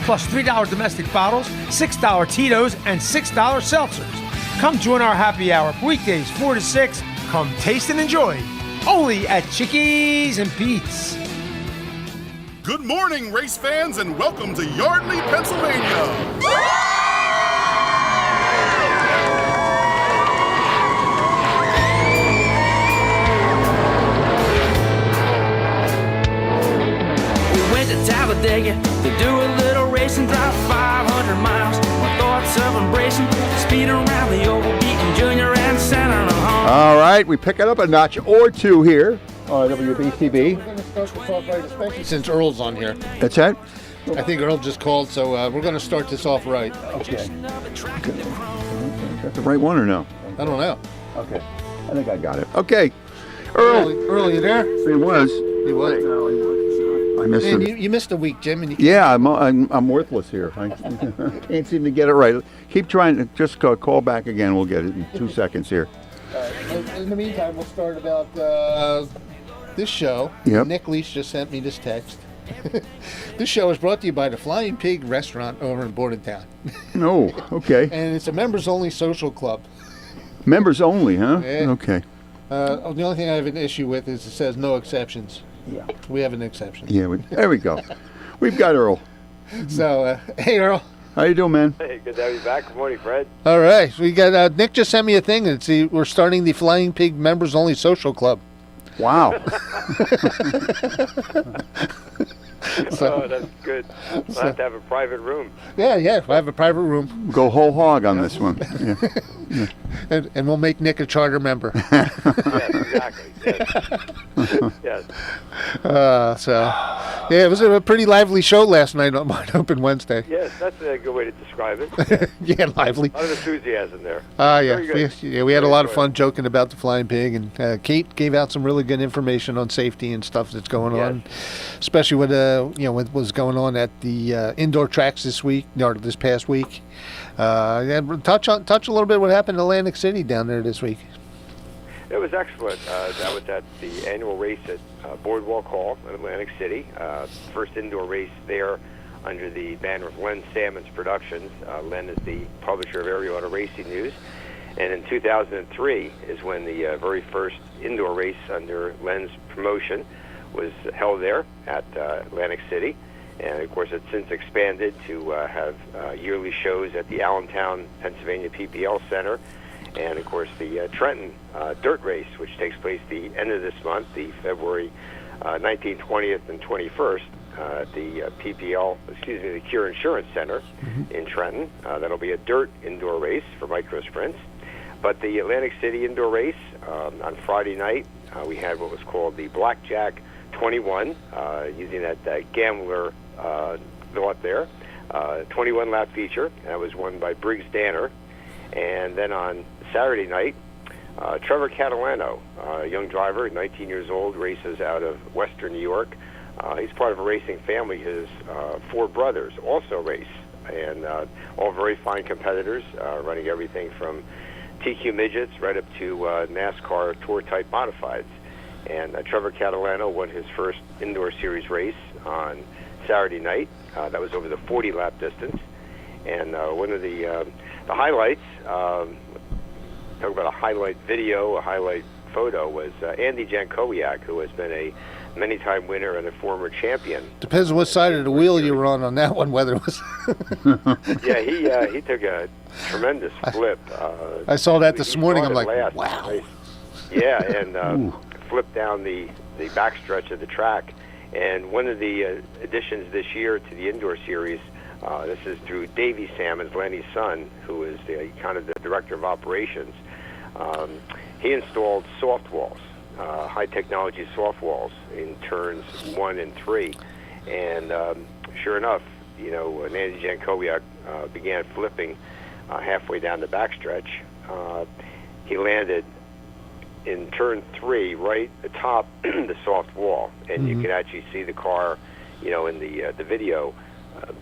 plus $3 domestic bottles, $6 Tito's, and $6 seltzers. Come join our happy hour weekdays 4 to 6. Come taste and enjoy. Only at Chickies and Pete's. Good morning, race fans, and welcome to Yardley, Pennsylvania. Talladega to do a little racing, drive 500 miles. My thoughts of embracing speed around the oval, beating Junior and Santa Ana. All right, we pick it up a notch or two here on WBCB. We're going to start this off right, especially since Earl's on here. That's it? I think Earl just called, so we're going to start this off right. Okay. Is that the right one or no? I don't know. Okay. I think I got it. Okay. Earl, you there? He was. He was. I missed Man, him. you missed a week, Jim. And Yeah, I'm worthless here. I can't seem to get it right. Keep trying to just call back again. We'll get it in 2 seconds here. In the meantime, we'll start about this show. Yep. Nick Leach just sent me this text. This show is brought to you by the Flying Pig Restaurant over in Bordentown. No, okay. And it's a members-only social club. Members only, huh? Yeah. Okay. The only thing I have an issue with is it says no exceptions. Yeah. We have an exception. Yeah, there we go. We've got Earl. So, hey, Earl. How you doing, man? Hey, good to have you back. Good morning, Fred. All right. So we got Nick just sent me a thing, and see we're starting the Flying Pig Members Only Social Club. Wow. Oh, that's good. We'll have to have a private room. Yeah, we'll have a private room. Go whole hog on this one. Yeah. Yeah. And we'll make Nick a charter member. Yes, exactly. Yes. It was a pretty lively show last night on Wide Open Wednesday. Yes, that's a good way to describe it. Yeah, lively. A lot of enthusiasm there. Yeah. Very good. We had a lot of Very fun joking about the Flying Pig, and Kate gave out some really good information on safety and stuff that's going on, especially with what was going on at the indoor tracks this week, or this past week. Touch a little bit what happened in Atlantic City down there this week. It was excellent. That was at the annual race at Boardwalk Hall in Atlantic City. First indoor race there under the banner of Len Salmon's Productions. Len is the publisher of Area Auto Racing News. And in 2003 is when the very first indoor race under Len's promotion was held there at Atlantic City. And, of course, it's since expanded to have yearly shows at the Allentown, Pennsylvania PPL Center. And, of course, the Trenton Dirt Race, which takes place the end of this month, the February 19th, 20th, and 21st, at the the Cure Insurance Center in Trenton. That'll be a dirt indoor race for micro sprints. But the Atlantic City indoor race, on Friday night, we had what was called the Blackjack 21, using that gambler thought there. 21-lap feature. That was won by Briggs Danner. And then on Saturday night, Trevor Catalano, a young driver, 19 years old, races out of Western New York. He's part of a racing family. His 4 brothers also race, and all very fine competitors, running everything from TQ midgets right up to NASCAR Tour-type modifieds. And Trevor Catalano won his first indoor series race on Saturday night. That was over the 40-lap distance. And one of the highlights, talk about a highlight video, a highlight photo, was Andy Jankowiak, who has been a many-time winner and a former champion. Depends on what side of the wheel you were on that one, whether it was... Yeah, he took a tremendous flip. I saw that this morning. I'm like, last. wow. Yeah, and flipped down the backstretch of the track. And one of the additions this year to the indoor series, this is through Davey Salmons, Lenny's son, who is kind of the director of operations. He installed soft walls, high-technology soft walls in turns 1 and 3. And sure enough, Andy Jankowiak began flipping halfway down the backstretch. He landed in turn 3 right atop the soft wall, and you could actually see the car, in the video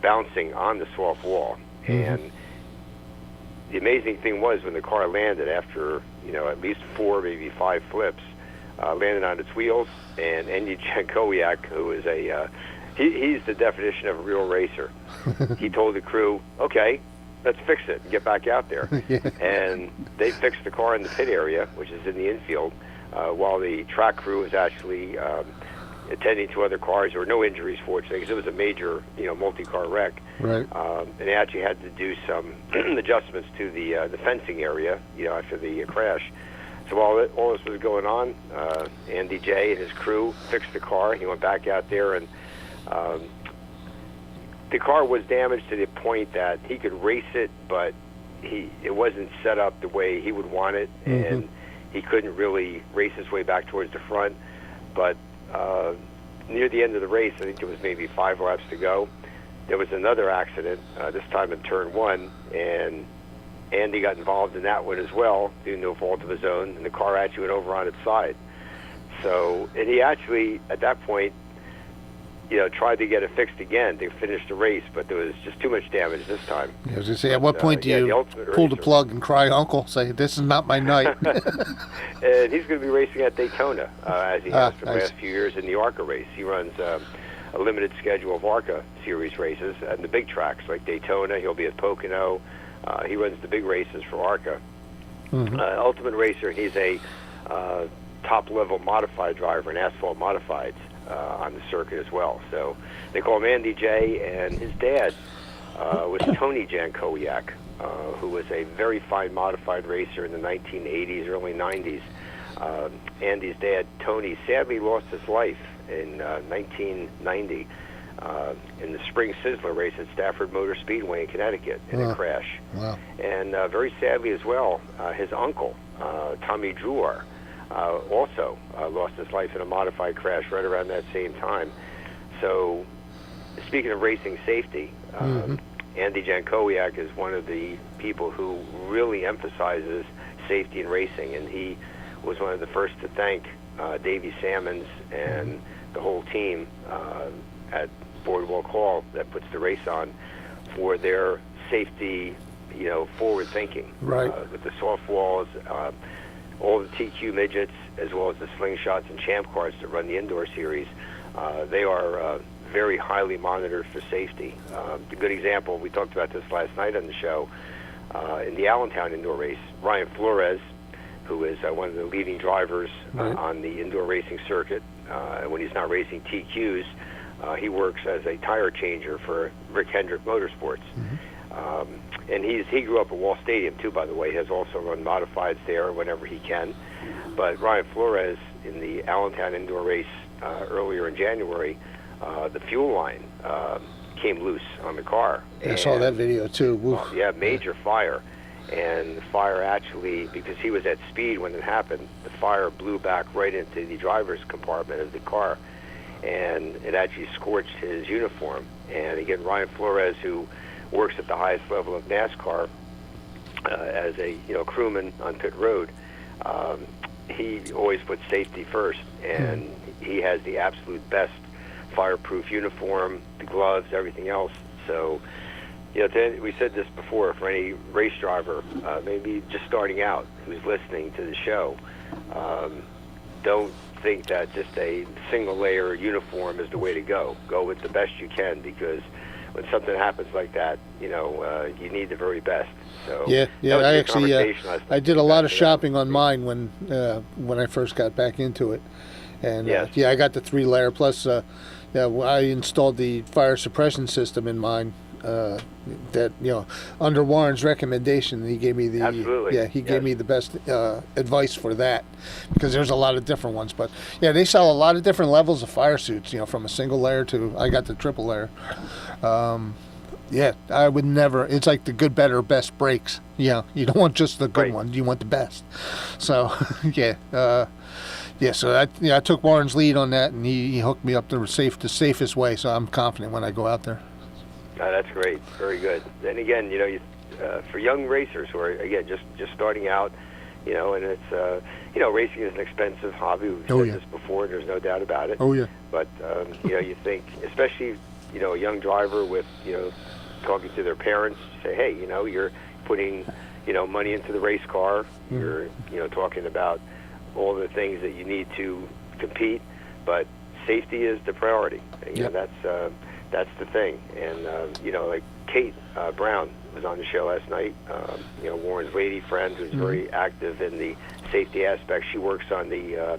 bouncing on the soft wall. And the amazing thing was when the car landed after, at least 4, maybe 5 flips, landed on its wheels, and Andy Jankowiak, who is a He's the definition of a real racer. He told the crew, okay, let's fix it and get back out there. Yeah. And they fixed the car in the pit area, which is in the infield, while the track crew was actually attending to other cars. There were no injuries, fortunately, because it was a major, multi-car wreck. Right. And they actually had to do some adjustments to the fencing area, after the crash. So while all this was going on, Andy J. and his crew fixed the car. He went back out there, and the car was damaged to the point that he could race it, but it wasn't set up the way he would want it, and he couldn't really race his way back towards the front. But near the end of the race, I think there was maybe 5 laps to go, there was another accident, this time in turn 1, and Andy got involved in that one as well, due to no fault of his own, and the car actually went over on its side. So, and he actually, at that point, tried to get it fixed again to finish the race, but there was just too much damage this time. I was going to say, at what point do you pull the plug and cry uncle, say, this is not my night? And he's going to be racing at Daytona, as he has for the last few years in the ARCA race. He runs a limited schedule of ARCA series races at the big tracks like Daytona. He'll be at Pocono. He runs the big races for ARCA. Ultimate Racer, he's a top-level modified driver in asphalt modifieds on the circuit as well. So they call him Andy J., and his dad was Tony Jankowiak, who was a very fine modified racer in the 1980s, early 90s. Andy's dad, Tony, sadly lost his life in 1990 in the Spring Sizzler race at Stafford Motor Speedway in Connecticut in a crash. Wow. And very sadly as well, his uncle, Tommy Drouar, also lost his life in a modified crash right around that same time. So, speaking of racing safety, Andy Jankowiak is one of the people who really emphasizes safety in racing, and he was one of the first to thank Davey Sammons and the whole team at Boardwalk Hall that puts the race on for their safety, forward thinking. Right. With the soft walls, all the TQ midgets, as well as the slingshots and champ cars that run the indoor series, they are very highly monitored for safety. A good example, we talked about this last night on the show, in the Allentown indoor race, Ryan Flores, who is one of the leading drivers on the indoor racing circuit, when he's not racing TQs, he works as a tire changer for Rick Hendrick Motorsports. And he grew up at Wall Stadium, too, by the way. He has also run modifieds there whenever he can. But Ryan Flores, in the Allentown indoor race earlier in January, the fuel line came loose on the car. I saw that video, too. Major fire. And the fire actually, because he was at speed when it happened, the fire blew back right into the driver's compartment of the car. And it actually scorched his uniform. And again, Ryan Flores, who works at the highest level of NASCAR as a crewman on pit road, he always puts safety first, and he has the absolute best fireproof uniform, the gloves, everything else. So, we said this before, for any race driver, maybe just starting out, who's listening to the show, don't think that just a single layer uniform is the way to go. Go with the best you can, because when something happens like that, you need the very best. So I actually I did a lot of shopping on mine when I first got back into it, and I got the 3-layer plus. I installed the fire suppression system in mine. That under Warren's recommendation, he gave me the gave me the best advice for that, because there's a lot of different ones. But they sell a lot of different levels of fire suits. From a single layer to I got the 3-layer. I would never. It's like the good, better, best brakes. You don't want just the good one. You want the best. So So I took Warren's lead on that, and he hooked me up the safest way. So I'm confident when I go out there. That's great. Very good. And again, for young racers who are, again, just starting out, and it's, racing is an expensive hobby. We've said this before, and there's no doubt about it. Oh, yeah. But, you think, especially, a young driver with, talking to their parents, say, hey, you're putting, money into the race car. You're, talking about all the things that you need to compete, but safety is the priority. You know, that's the thing. And you know, like Kate Brown was on the show last night. You know, Warren's lady friend, who's very active in the safety aspect. She works on the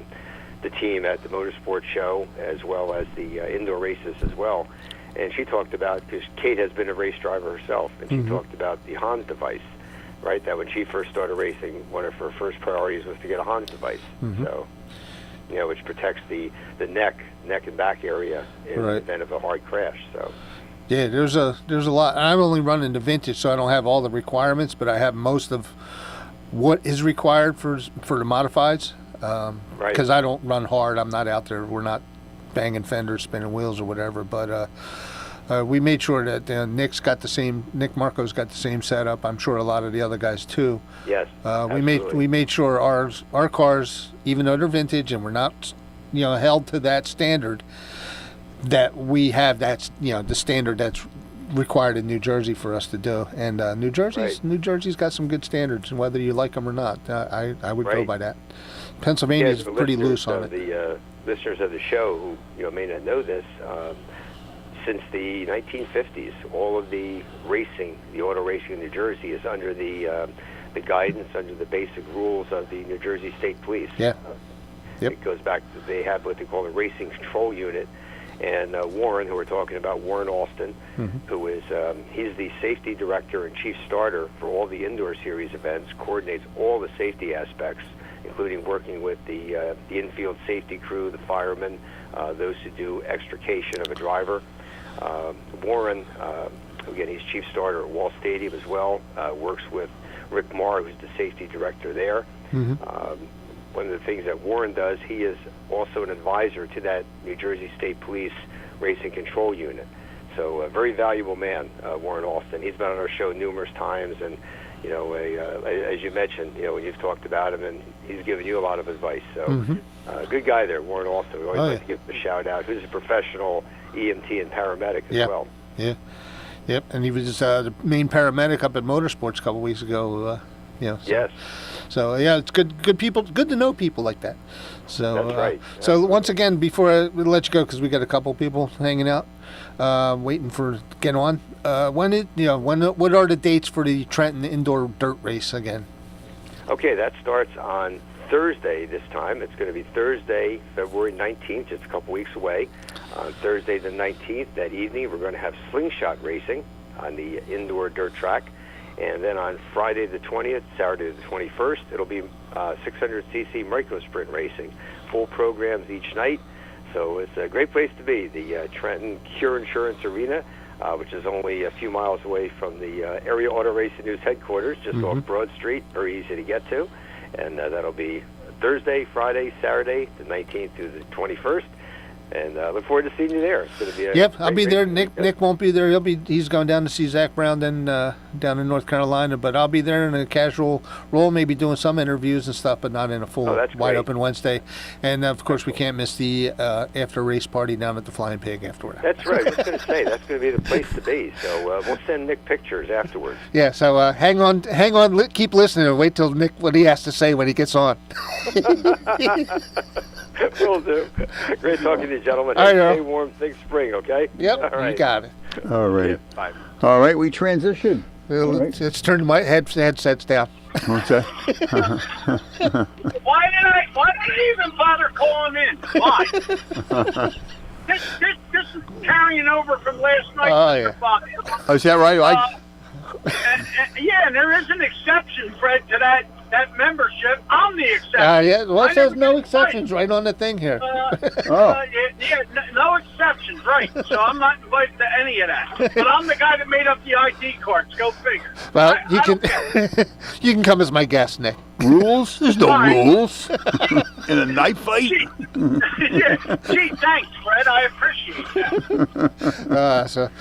team at the motorsports show as well as the indoor races as well. And she talked about, because Kate has been a race driver herself, and she talked about the Hans device, right? That when she first started racing, one of her first priorities was to get a Hans device. So, you know, which protects the neck and back area in the event of a hard crash. So. Yeah, there's a lot. I'm only running the vintage, so I don't have all the requirements, but I have most of what is required for the modifieds. Because I don't run hard. I'm not out there. We're not banging fenders, spinning wheels, or whatever. But we made sure that Nick Marco's got the same setup. I'm sure a lot of the other guys too. Yes. We made sure our cars, even though they're vintage and we're not, you know, held to that standard, that we have that, you know, the standard that's required in New Jersey for us to do. And New Jersey's got some good standards, and whether you like them or not, I would go by that. Pennsylvania's pretty loose on it. The listeners of the show who, you know, may not know this, since the 1950s, all of the racing, the auto racing in New Jersey, is under the guidance, under the basic rules of the New Jersey State Police. Yeah. It goes back to, they have what they call a racing control unit. And Warren, who we're talking about, Warren Alston, who is, he's the safety director and chief starter for all the indoor series events, coordinates all the safety aspects, including working with the infield safety crew, the firemen, those who do extrication of a driver. Warren, again, he's chief starter at Wall Stadium as well, works with Rick Marr, who's the safety director there. One of the things that Warren does, he is also an advisor to that New Jersey State Police Racing Control Unit. So a very valuable man, Warren Alston. He's been on our show numerous times, and you know, as you mentioned, you know, when you've talked about him, and he's given you a lot of advice. So good guy there, Warren Alston. We always like to give him a shout out. Who's a professional EMT and paramedic as well. Yeah. Yep. And he was the main paramedic up at Motorsports a couple weeks ago. You know. So. Yes. So yeah, it's good people. Good to know people like that. So that's right. So once again, before I let you go, because we got a couple people hanging out, waiting for get on. What are the dates for the Trenton Indoor Dirt Race again? Okay, that starts on Thursday this time. It's going to be Thursday, February 19th. Just a couple weeks away. On Thursday the 19th, that evening, we're going to have slingshot racing on the indoor dirt track. And then on Friday the 20th, Saturday the 21st, it'll be 600cc micro sprint racing. Full programs each night. So it's a great place to be. The Trenton Cure Insurance Arena, which is only a few miles away from the Area Auto Racing News headquarters, just off Broad Street, very easy to get to. And that'll be Thursday, Friday, Saturday, the 19th through the 21st. And look forward to seeing you there. It's going to be I'll be there. Nick won't be there. He's going down to see Zach Brown then down in North Carolina. But I'll be there in a casual role, maybe doing some interviews and stuff, but not in a full wide open Wednesday. And of course, we can't miss the after race party down at the Flying Pig afterward. That's right. I was going to say that's going to be the place to be. So we'll send Nick pictures afterwards. Yeah. So hang on, keep listening, and wait till Nick what he has to say when he gets on. Will do. Great talking to you, gentlemen. Stay warm, think spring, okay? Yep, all right. You got it. All right. Yeah, bye. All right, we transition. Let's turn my headsets down. What's that? Why did I even bother calling in? Why? This is carrying over from last night. Oh, yeah. Oh, is that right? Yeah, and there is an exception, Fred, to that membership. I'm the exception. Yeah, well, it says no exceptions right on the thing here. No exceptions, right. So I'm not invited to any of that. But I'm the guy that made up the ID cards. Go figure. Well, you can come as my guest, Nick. Rules? There's no rules. In a knife fight? Gee, thanks, Fred. I appreciate that.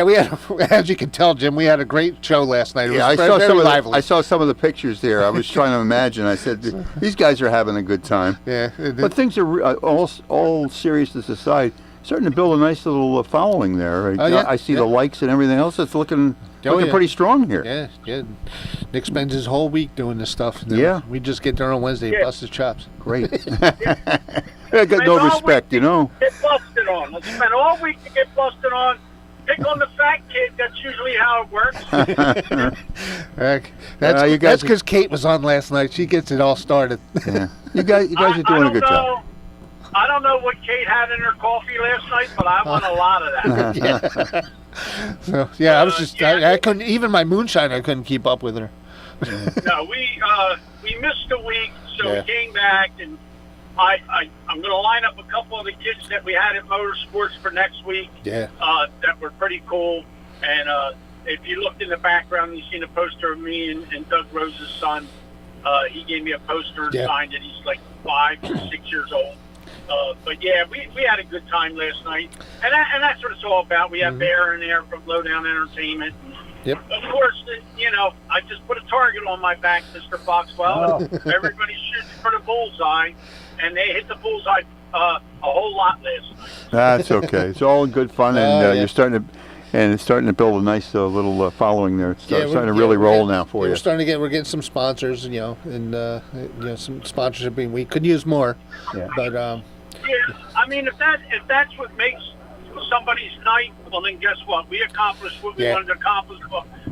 We had, as you can tell, Jim, we had a great show last night. It was very lively. I saw some of the pictures there. I was trying to imagine. I said, these guys are having a good time. Yeah. But things are, all seriousness aside, starting to build a nice little following there. I see the likes and everything else. It's looking looking pretty strong here. Yeah, yeah. Nick spends his whole week doing this stuff. Yeah. We just get there on Wednesday and bust his chops. Great. I got no respect, you know. Get busted on. Let's spend all week to get busted on. Pick on the fat kid. That's usually how it works. That's because Kate was on last night. She gets it all started. Yeah. You guys are doing a good job. I don't know what Kate had in her coffee last night, but I want a lot of that. So yeah, I was just I couldn't even my moonshine. I couldn't keep up with her. No, we missed a week, so we came back, and I'm going to line up a couple of the kids that we had at Motorsports for next week. Yeah. That were pretty cool, and if you looked in the background, you seen a poster of me and Doug Rose's son. He gave me a poster and signed it. He's like 5 or 6 years old. But yeah, we had a good time last night, and that's what it's all about. We have Bear in there from Lowdown Entertainment. Yep. Of course, I just put a target on my back, Mr. Foxwell. Everybody shoots for the bullseye, and they hit the bullseye a whole lot last night. That's okay. It's all in good fun, and you're starting to. And it's starting to build a nice little following there. It's starting to really roll now for you. We're getting some sponsors, and some sponsorship. We could use more, but I mean, if that's what makes somebody's night, well then guess what? We accomplished what we wanted to accomplish.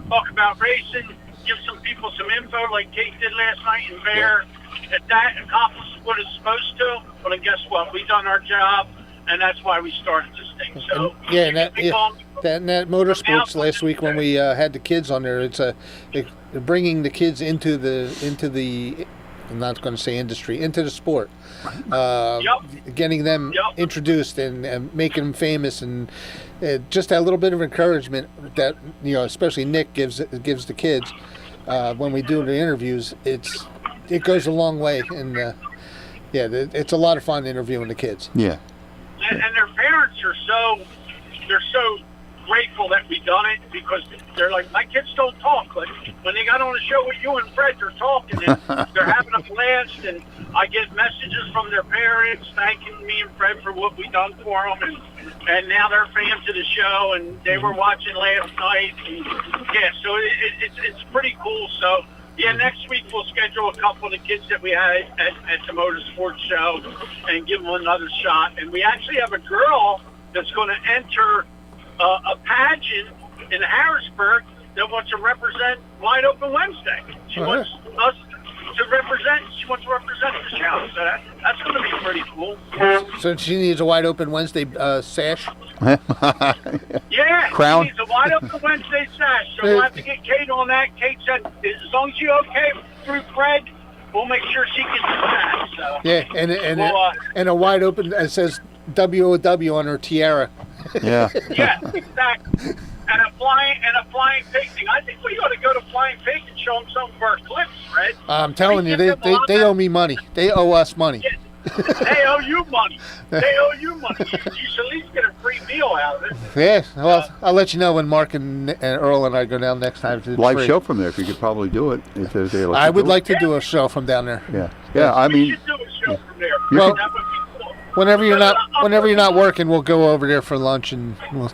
Talk about racing, give some people some info like Kate did last night in Bear. If that accomplishes what it's supposed to, well then guess what? We done our job, and that's why we started this thing. So that motorsports last week when we had the kids on there, they're bringing the kids into the I'm not going to say industry, into the sport, getting them introduced and making them famous, and just that little bit of encouragement that especially Nick gives the kids when we do the interviews. It goes a long way, and it's a lot of fun interviewing the kids. Yeah, and their parents are so grateful that we done it, because they're like, my kids don't talk. Like when they got on the show with you and Fred, they're talking and they're having a blast, and I get messages from their parents thanking me and Fred for what we done for them, and now they're fans of the show, and they were watching last night, and so it's pretty cool. So next week we'll schedule a couple of the kids that we had at the Motorsports show and give them another shot. And we actually have a girl that's going to enter a pageant in Harrisburg that wants to represent Wide Open Wednesday. She wants us to represent. She wants to represent the show. So that's going to be pretty cool. So she needs a Wide Open Wednesday sash. Crown. She needs a Wide Open Wednesday sash. So we'll have to get Kate on that. Kate said, as long as you're okay through Fred, we'll make sure she gets the sash. So and a Wide Open that says WOW on her tiara. Yeah. Yeah, exactly. And a flying pig thing. I think we ought to go to Flying Pig and show them some of our clips, Fred. I'm telling you, they owe me money. They owe us money. Yeah. They owe you money. They owe you money. You should at least get a free meal out of it. Yeah, well, I'll let you know when Mark and Earl and I go down next time. To live show from there, if you could probably do it. I would like to do a show from down there. Yeah. I mean, we should do a show from there. Well, that would be cool. Whenever you're not working, we'll go over there for lunch and we'll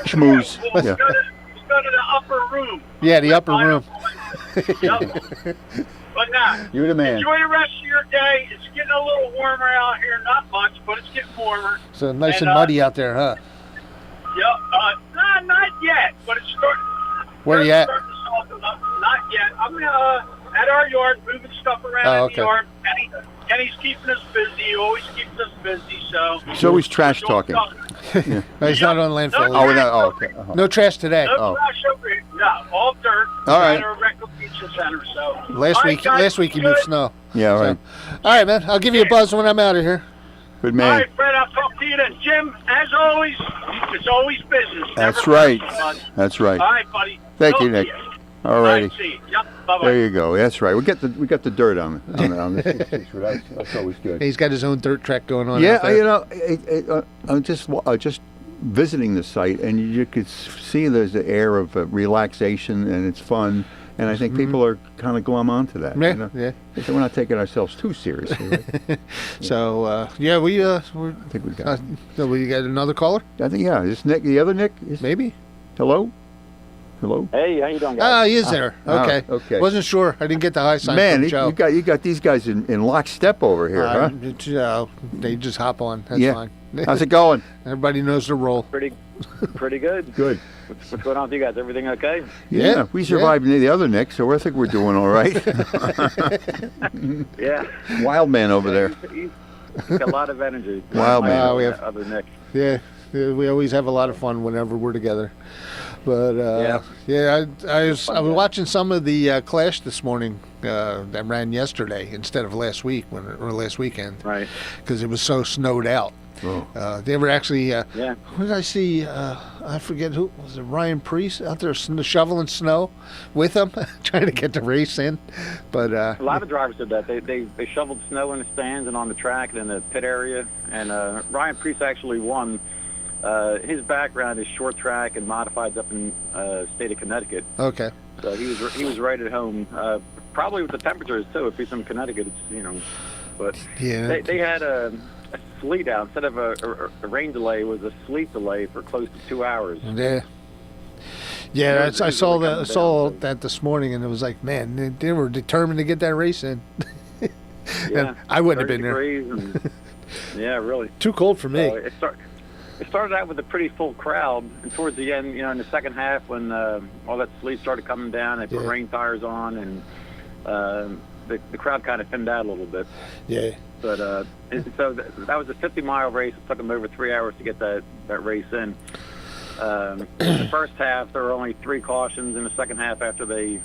schmooze. We'll go to the upper room. Yeah, the upper room. But now, you're the man. Enjoy the rest of your day. It's getting a little warmer out here. Not much, but it's getting warmer. So nice and muddy out there, huh? Yep. Not yet, but it's starting. Where are you at? Not yet. I'm at our yard, moving stuff around in the yard. Kenny's keeping us busy. He always keeps us busy. So he's trash talking. No, he's not on landfill. Okay. No trash today. No trash over here. No, all dirt. All right. At our recreation center. So last week he moved snow. Yeah, all right. All right, man. I'll give you a buzz when I'm out of here. Good man. All right, Fred. I'll talk to you then. Jim, as always, it's always business. That's right. That's right. All right, buddy. Thank you, Nick. All righty. Yep. Bye-bye. There you go. That's right. We got the dirt on this. That's always good. He's got his own dirt track going on. Yeah, I'm just visiting the site, and you could see there's the air of relaxation, and it's fun. And I think people are kind of glum onto that. Yeah. So we're not taking ourselves too seriously. Right? So I think we got. So we got another caller. I think is this Nick? The other Nick? Maybe. Hello. Hello. Hey, how you doing, Ah, guys? he is there. Okay. Okay. Wasn't sure. I didn't get the high sign Man, from Joe. you got these guys in lockstep over here, huh? They just hop on. That's Yeah. fine. How's it going? Everybody knows the role. Pretty good. Good. What's going on with you guys? Everything okay? Yeah, we survived the other Nick, so I think we're doing all right. Yeah. Wild man over there. He's got a lot of energy. Wild man. We have- Other Nick. Yeah, we always have a lot of fun whenever we're together. But I was watching some of the Clash this morning that ran yesterday instead of last weekend. Right. Because it was so snowed out. Oh. They were actually. Yeah. What did I see? I forget who was it. Ryan Priest out there shoveling snow with them, trying to get the race in. But A lot of drivers did that. They shoveled snow in the stands and on the track and in the pit area. And Ryan Priest actually won. His background is short track and modifieds up in state of Connecticut. Okay. So he was right at home. Probably with the temperatures too. If he's from Connecticut, it's But Yeah. they had a sleet out instead of a rain delay. It was a sleet delay for close to 2 hours. Yeah. Yeah, I saw that this morning, and it was like, man, they were determined to get that race in. Yeah, And I wouldn't have 30 been there. degrees and, yeah, really. Too cold for me. So it started out with a pretty full crowd, and towards the end, in the second half, when all that sleet started coming down, they put rain tires on, and the crowd kind of thinned out a little bit. Yeah. But so that was a 50-mile race. It took them over 3 hours to get that race in. In the first half, there were only 3 cautions. In the second half, after they,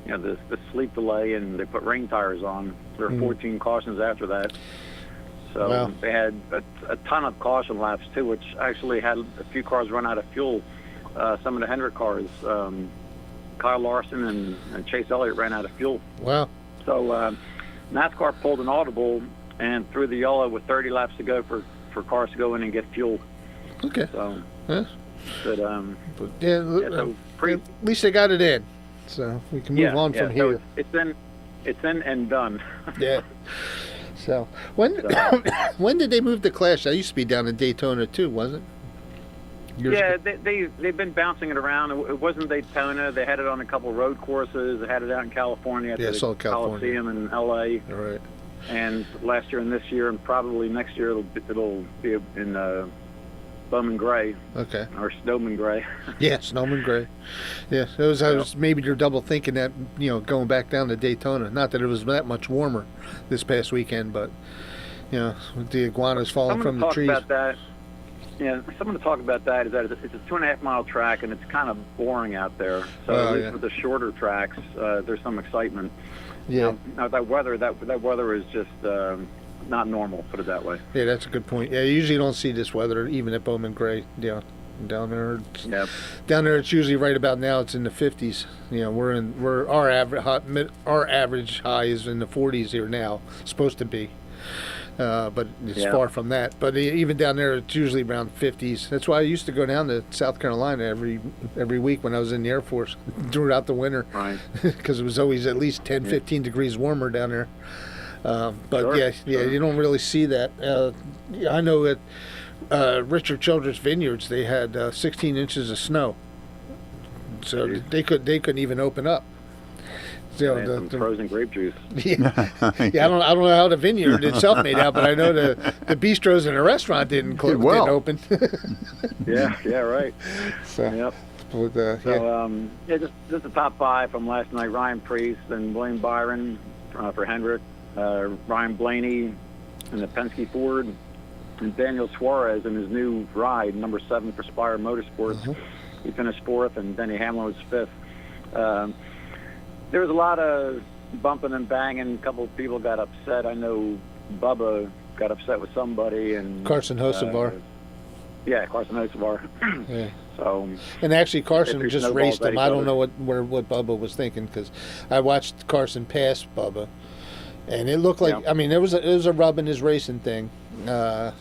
the sleep delay and they put rain tires on, there were 14 cautions after that. So they had a ton of caution laps too, which actually had a few cars run out of fuel. Some of the Hendrick cars, Kyle Larson and Chase Elliott ran out of fuel. Wow. So NASCAR pulled an audible and threw the yellow with 30 laps to go for cars to go in and get fuel. Okay. So, Yeah. but So at least they got it in, so we can move on from so here. it's in and done. Yeah. So when did they move the Clash? That used to be down in Daytona too, wasn't it? Yeah, they've been bouncing it around. It wasn't Daytona. They had it on a couple road courses. They had it out in California at the Coliseum in L.A. All right. And last year and this year, and probably next year, it'll be in Bowman Gray. Okay. Or Snowman Gray. Yeah, Snowman Gray. Yeah, I was maybe you're double thinking that going back down to Daytona. Not that it was that much warmer this past weekend, but with the iguanas falling from the trees. About that. Yeah, something to talk about that is that it's a 2.5-mile track, and it's kind of boring out there. So at least with the shorter tracks, there's some excitement. Yeah. Now that weather is just not normal. Put it that way. Yeah, that's a good point. Yeah, you usually don't see this weather even at Bowman Gray. Yeah, down there. Down there, it's usually right about now. It's in the 50s. Our average high is in the 40s here now. It's supposed to be. But it's far from that. But even down there, it's usually around 50s. That's why I used to go down to South Carolina every week when I was in the Air Force throughout the winter. Right. Because it was always at least 10, 15 degrees warmer down there. But you don't really see that. I know at Richard Childress Vineyards they had 16 inches of snow, so they couldn't even open up. Some frozen grape juice. Yeah, I don't know how the vineyard itself made out, but I know the bistros in the restaurant didn't open. yeah, right. So, yep. Just the top 5 from last night: Ryan Priest and William Byron for Hendrick, Ryan Blaney in the Penske Ford, and Daniel Suarez in his new ride, number 7 for Spire Motorsports. Mm-hmm. He finished 4th, and Denny Hamlin was 5th. There was a lot of bumping and banging. A couple of people got upset. I know Bubba got upset with somebody, and Carson Hocevar. Carson Hocevar. Yeah. So. And actually, Carson just raced him. I don't know what Bubba was thinking, because I watched Carson pass Bubba, and it looked like it was a rub in his racing thing. And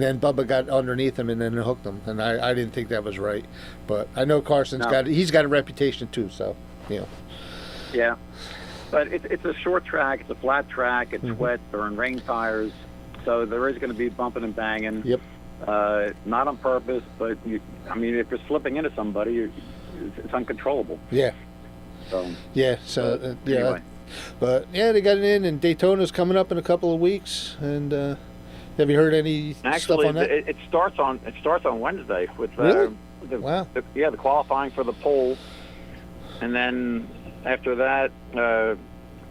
then Bubba got underneath him and then hooked him, and I didn't think that was right. But I know Carson's got a reputation too, so Yeah, but it's a short track. It's a flat track. It's wet. They're in rain tires, so there is going to be bumping and banging. Yep. Not on purpose, but if you're slipping into somebody, it's uncontrollable. Yeah. So Yeah. So yeah. anyway. But yeah, they got it in, and Daytona's coming up in a couple of weeks. And have you heard any stuff Actually, on that? it starts on Wednesday with Really? the the qualifying for the pole, and then after that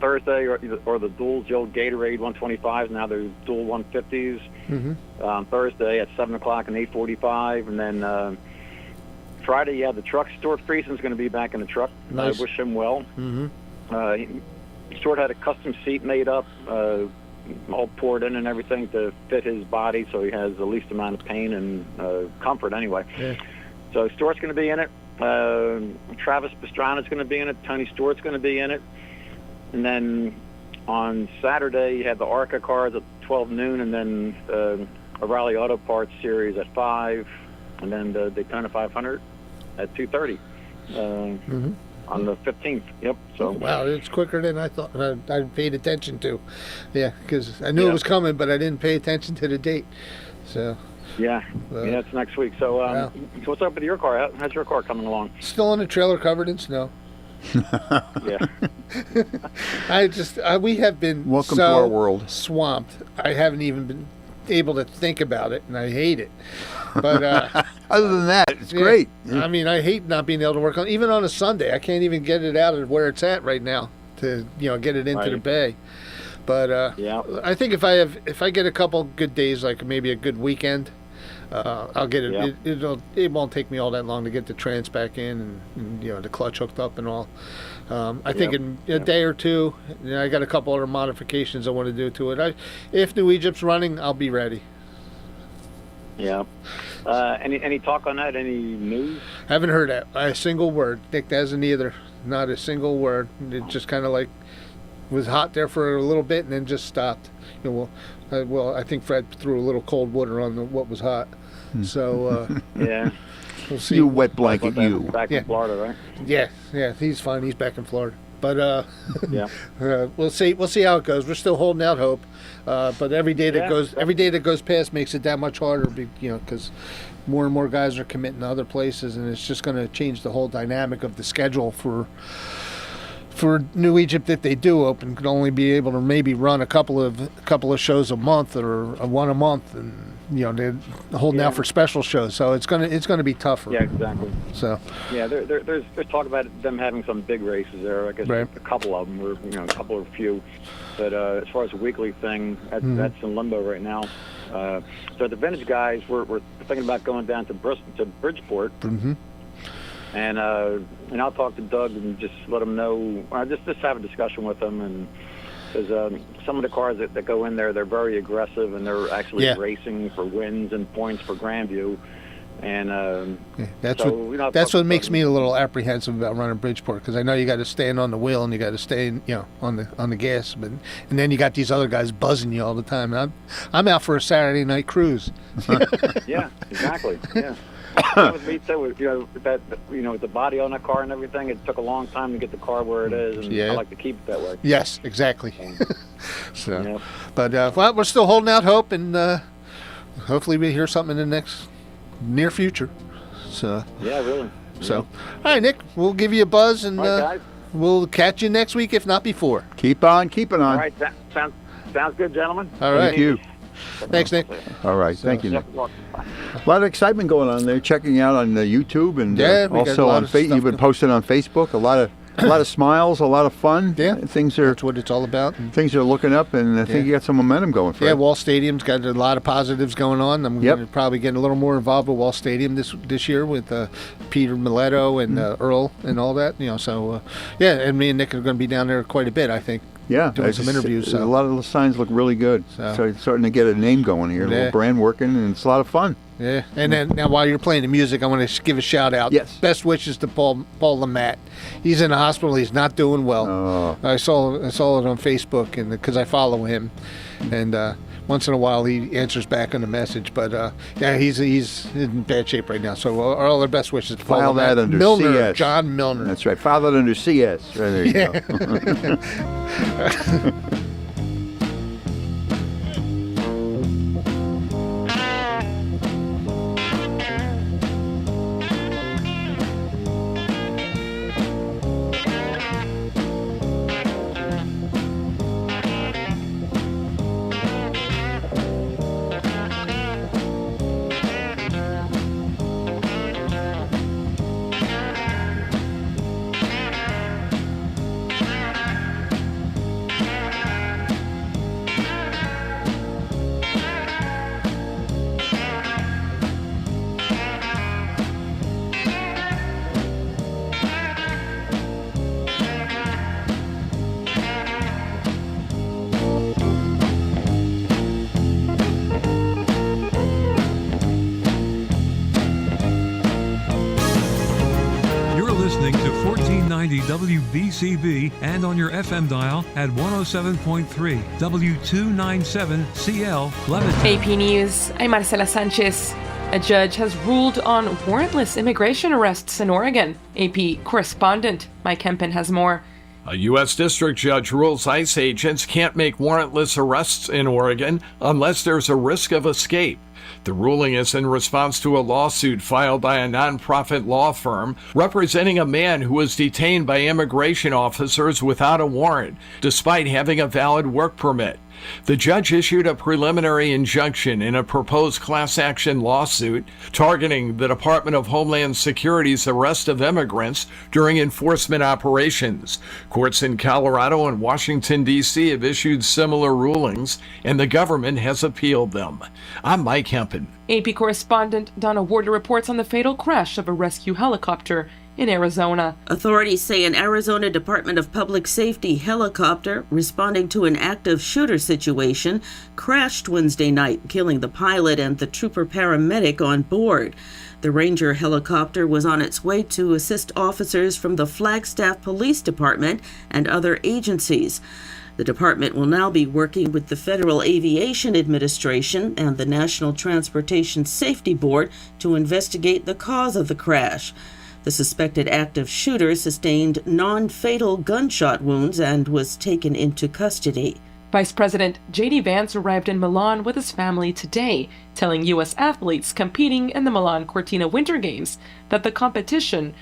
Thursday or the duals, the old Gatorade 125s. Now there's dual 150s. Thursday at 7 o'clock and 8:45, and then Friday, the truck. Stuart Friesen's going to be back in the truck. Nice. I wish him well. Stuart had a custom seat made up, all poured in and everything to fit his body, so he has the least amount of pain and comfort anyway. Yeah. So Stuart's going to be in it. Travis Pastrana's going to be in it. Tony Stewart's going to be in it. And then on Saturday, you had the ARCA cars at 12 noon, and then a Raleigh Auto Parts Series at 5, and then the Daytona 500 at 2:30 on the 15th. Yep. So wow, it's quicker than I thought. I paid attention to. Yeah, because I knew it was coming, but I didn't pay attention to the date. So. Yeah, it's next week. So, so what's up with your car? How's your car coming along? Still on the trailer, covered in snow. Yeah. We have been Welcome to our world. Swamped. I haven't even been able to think about it, and I hate it. But other than that, it's great. I mean, I hate not being able to work on even on a Sunday. I can't even get it out of where it's at right now to get it into the bay. But I think if I get a couple good days, like maybe a good weekend, I'll get it. Yeah. It won't take me all that long to get the trans back in and the clutch hooked up and all. I think in a day or two, I got a couple other modifications I want to do to it. If New Egypt's running, I'll be ready. Yeah. Any talk on that? Any news? Haven't heard a single word. Nick hasn't either. Not a single word. It just kind of like was hot there for a little bit and then just stopped. Well, I think Fred threw a little cold water on what was hot. So yeah. We'll see. You wet blanket, you. Back in Florida, right? Yeah, he's fine. He's back in Florida. But yeah, we'll see how it goes. We're still holding out hope. But every day that goes past makes it that much harder. Because more and more guys are committing to other places, and it's just going to change the whole dynamic of the schedule for New Egypt. That they do open could only be able to maybe run a couple of shows a month or one a month, and they're holding out for special shows. So it's gonna be tougher. Yeah, exactly. So there's talk about them having some big races there. I guess a couple of them were a couple or few, but as far as a weekly thing, that's in limbo right now. So the vintage guys we're thinking about going down to Bridgeport. And I'll talk to Doug and just let him know. Just have a discussion with him, and because some of the cars that go in there, they're very aggressive, and they're actually racing for wins and points for Grandview. And that's what makes me a little apprehensive about running Bridgeport, because I know you got to stand on the wheel and you got to stay on the gas, and then you got these other guys buzzing you all the time. And I'm out for a Saturday night cruise. Yeah, exactly. Yeah. With me too, with the body on that car and everything, it took a long time to get the car where it is, and I like to keep it that way. Yes, exactly. But we're still holding out hope, and hopefully we hear something in the next near future. So yeah, really. So all right, Nick, we'll give you a buzz, and we'll catch you next week, if not before. Keep on keeping on. All right, sounds good, gentlemen. All right. Thank you. Thanks, Nick. All right, thank you, Nick. A lot of excitement going on there. Checking out on YouTube, and also on Facebook. You've been posting on Facebook. A lot of smiles, a lot of fun. Yeah, that's what it's all about. Things are looking up, and I think you got some momentum going. Fred. Yeah, Wall Stadium's got a lot of positives going on. I'm going to probably get a little more involved with Wall Stadium this year with Peter Miletto and Earl and all that. So and me and Nick are going to be down there quite a bit, I think. Yeah, doing some interviews. So. A lot of the signs look really good. So it's starting to get a name going here, a little brand working, and it's a lot of fun. Yeah, and then now while you're playing the music, I want to give a shout out. Yes. Best wishes to Paul Lamette. He's in the hospital. He's not doing well. Oh. I saw it on Facebook, and because I follow him, and once in a while he answers back on the message. But he's in bad shape right now. So all our best wishes to Paul File Lamette. that under Milner, CS. John Milner. That's right. File that under CS. Right there you go. You're listening to 1490 WBCB and on your FM dial at 107.3 W297CL Lebanon. AP News, I'm Marcela Sanchez. A judge has ruled on warrantless immigration arrests in Oregon. AP correspondent Mike Hempen has more. A U.S. district judge rules ICE agents can't make warrantless arrests in Oregon unless there's a risk of escape. The ruling is in response to a lawsuit filed by a nonprofit law firm representing a man who was detained by immigration officers without a warrant, despite having a valid work permit. The judge issued a preliminary injunction in a proposed class action lawsuit targeting the Department of Homeland Security's arrest of immigrants during enforcement operations. Courts in Colorado and Washington, D.C. have issued similar rulings, and the government has appealed them. I'm Mike Hempen. AP correspondent Donna Warder reports on the fatal crash of a rescue helicopter in Arizona. Authorities say an Arizona Department of Public Safety helicopter responding to an active shooter situation crashed Wednesday night, killing the pilot and the trooper paramedic on board. The Ranger helicopter was on its way to assist officers from the Flagstaff Police Department and other agencies. The department will now be working with the Federal Aviation Administration and the National Transportation Safety Board to investigate the cause of the crash. The suspected active shooter sustained non-fatal gunshot wounds and was taken into custody. Vice President J.D. Vance arrived in Milan with his family today, telling U.S. athletes competing in the Milan Cortina Winter Games that the competition